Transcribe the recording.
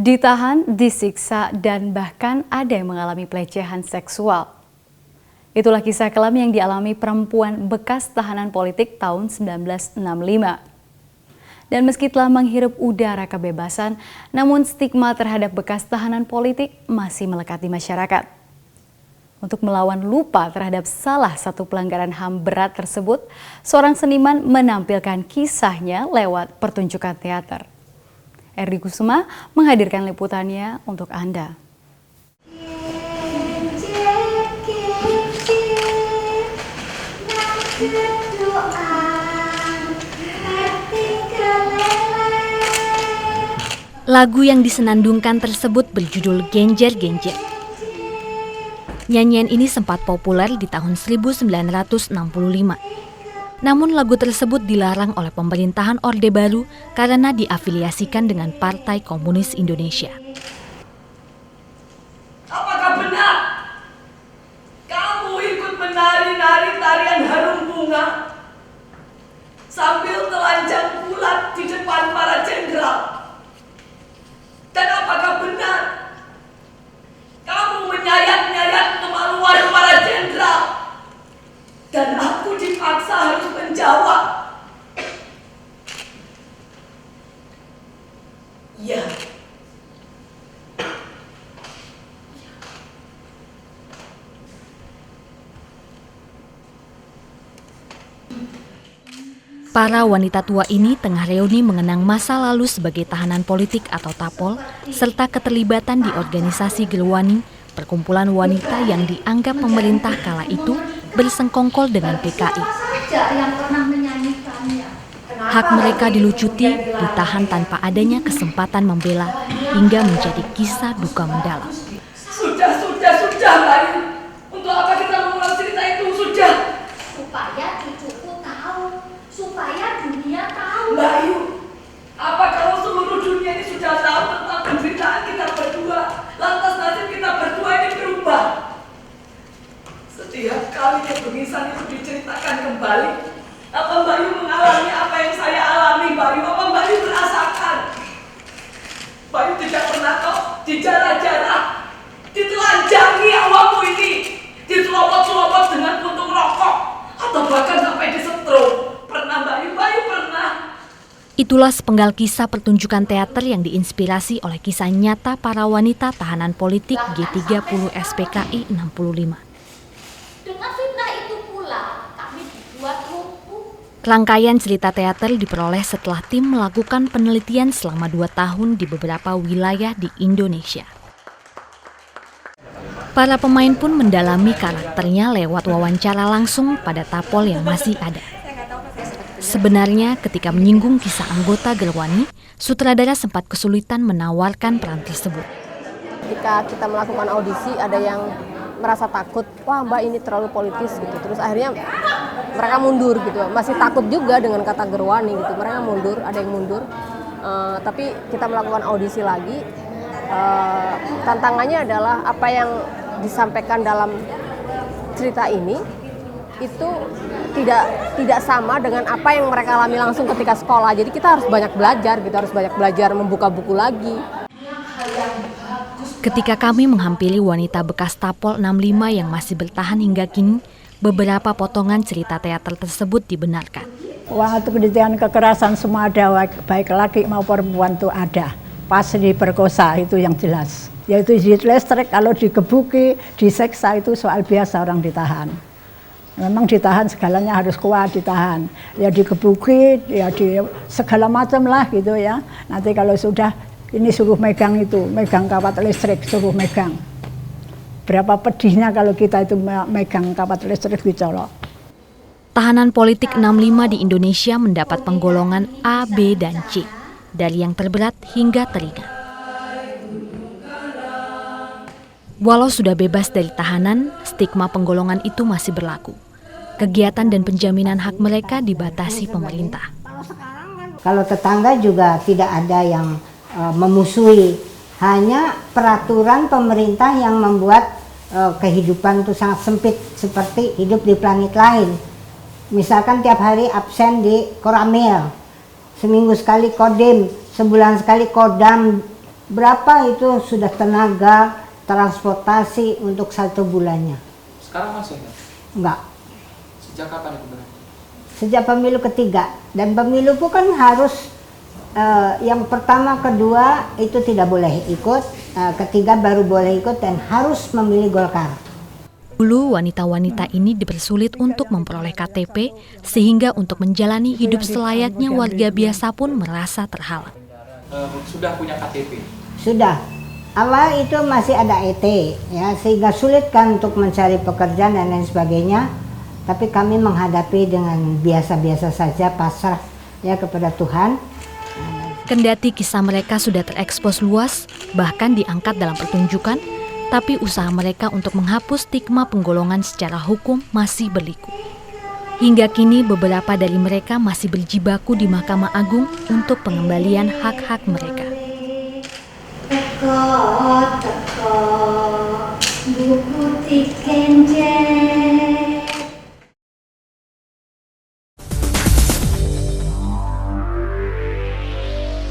Ditahan, disiksa, dan bahkan ada yang mengalami pelecehan seksual. Itulah kisah kelam yang dialami perempuan bekas tahanan politik tahun 1965. Dan meski telah menghirup udara kebebasan, namun stigma terhadap bekas tahanan politik masih melekat di masyarakat. Untuk melawan lupa terhadap salah satu pelanggaran HAM berat tersebut, seorang seniman menampilkan kisahnya lewat pertunjukan teater. Erdi Kusuma menghadirkan liputannya untuk Anda. Lagu yang disenandungkan tersebut berjudul Genjer-Genjer. Nyanyian ini sempat populer di tahun 1965. Namun lagu tersebut dilarang oleh pemerintahan Orde Baru karena diafiliasikan dengan Partai Komunis Indonesia. Apakah benar kamu ikut menari-nari tarian harum bunga sambil telanjang bulat di depan para jenderal? Dan apakah benar kamu menyayat-nyayat kemaluan para jenderal? Dan aku dipaksa harus menjawab, ya. Para wanita tua ini tengah reuni mengenang masa lalu sebagai tahanan politik atau tapol, serta keterlibatan di organisasi Gerwani, perkumpulan wanita yang dianggap pemerintah kala itu bersengkongkol dengan PKI. Hak mereka dilucuti, ditahan tanpa adanya kesempatan membela, hingga menjadi kisah duka mendalam. Sudah, Bayu. Untuk apa kita mengulang cerita itu? Sudah. Supaya cucuku tahu, supaya dunia tahu. Bayu, apa kalau seluruh dunia ini sudah tahu tentang penderitaan kita berdua, lantas nasib kita berdua ini berubah? Setiap kali kebengisan itu diceritakan kembali, apa Bayu mengalami apa yang saya alami, Bayu? Apa Bayu merasakan? Bayu tidak pernah kok dijarah-jarah, ditelanjangi awakmu ini, diselopot-selopot dengan puntung rokok, atau bahkan sampai disetrum. Pernah Bayu pernah. Itulah sepenggal kisah pertunjukan teater yang diinspirasi oleh kisah nyata para wanita tahanan politik G30 SPKI 65. Dengan fitnah itu pula kami dibuat lumpuh. Rangkaian cerita teater diperoleh setelah tim melakukan penelitian selama 2 tahun di beberapa wilayah di Indonesia. Para pemain pun mendalami karakternya lewat wawancara langsung pada tapol yang masih ada. Sebenarnya ketika menyinggung kisah anggota Gerwani, sutradara sempat kesulitan menawarkan peran tersebut. Ketika kita melakukan audisi, ada yang merasa takut, wah Mbak ini terlalu politis gitu. Terus akhirnya mereka mundur gitu, masih takut juga dengan kata Gerwani gitu. Mereka mundur, ada yang mundur. Tapi kita melakukan audisi lagi. Tantangannya adalah apa yang disampaikan dalam cerita ini itu tidak sama dengan apa yang mereka alami langsung ketika sekolah. Jadi kita harus banyak belajar, membuka buku lagi. Ketika kami menghampiri wanita bekas tapol 65 yang masih bertahan hingga kini, beberapa potongan cerita teater tersebut dibenarkan. Waktu penelitian kekerasan semua ada, baik laki maupun perempuan itu ada. Pas diperkosa itu yang jelas. Yaitu di listrik, kalau digebuki, diseksa itu soal biasa orang ditahan. Memang ditahan segalanya harus kuat ditahan. Ya digebuki, ya di segala macam lah gitu ya. Nanti kalau sudah ini suruh megang kawat listrik, suruh megang. Berapa pedihnya kalau kita itu megang kawat listrik dicolok. Tahanan politik 65 di Indonesia mendapat penggolongan A, B, dan C, dari yang terberat hingga teringat. Walau sudah bebas dari tahanan, stigma penggolongan itu masih berlaku. Kegiatan dan penjaminan hak mereka dibatasi pemerintah. Kalau tetangga juga tidak ada yang memusuhi, hanya peraturan pemerintah yang membuat kehidupan itu sangat sempit seperti hidup di planet lain. Misalkan tiap hari absen di Koramil, seminggu sekali Kodim, sebulan sekali Kodam, berapa itu sudah tenaga, transportasi untuk 1 bulannya. Sekarang masih enggak? Enggak. Sejak kapan itu berarti? Sejak pemilu ketiga. Dan pemilu pun kan harus yang pertama, kedua itu tidak boleh ikut, ketiga baru boleh ikut dan harus memilih Golkar. Dulu wanita-wanita ini dipersulit untuk memperoleh KTP sehingga untuk menjalani hidup selayaknya warga biasa pun merasa terhalang. Sudah punya KTP? Sudah. Awal itu masih ada ET, ya, sehingga sulit kan untuk mencari pekerjaan dan lain sebagainya. Tapi kami menghadapi dengan biasa-biasa saja, pasrah ya kepada Tuhan. Kendati kisah mereka sudah terekspos luas, bahkan diangkat dalam pertunjukan, tapi usaha mereka untuk menghapus stigma penggolongan secara hukum masih berliku. Hingga kini beberapa dari mereka masih berjibaku di Mahkamah Agung untuk pengembalian hak-hak mereka. Teko, buku tiken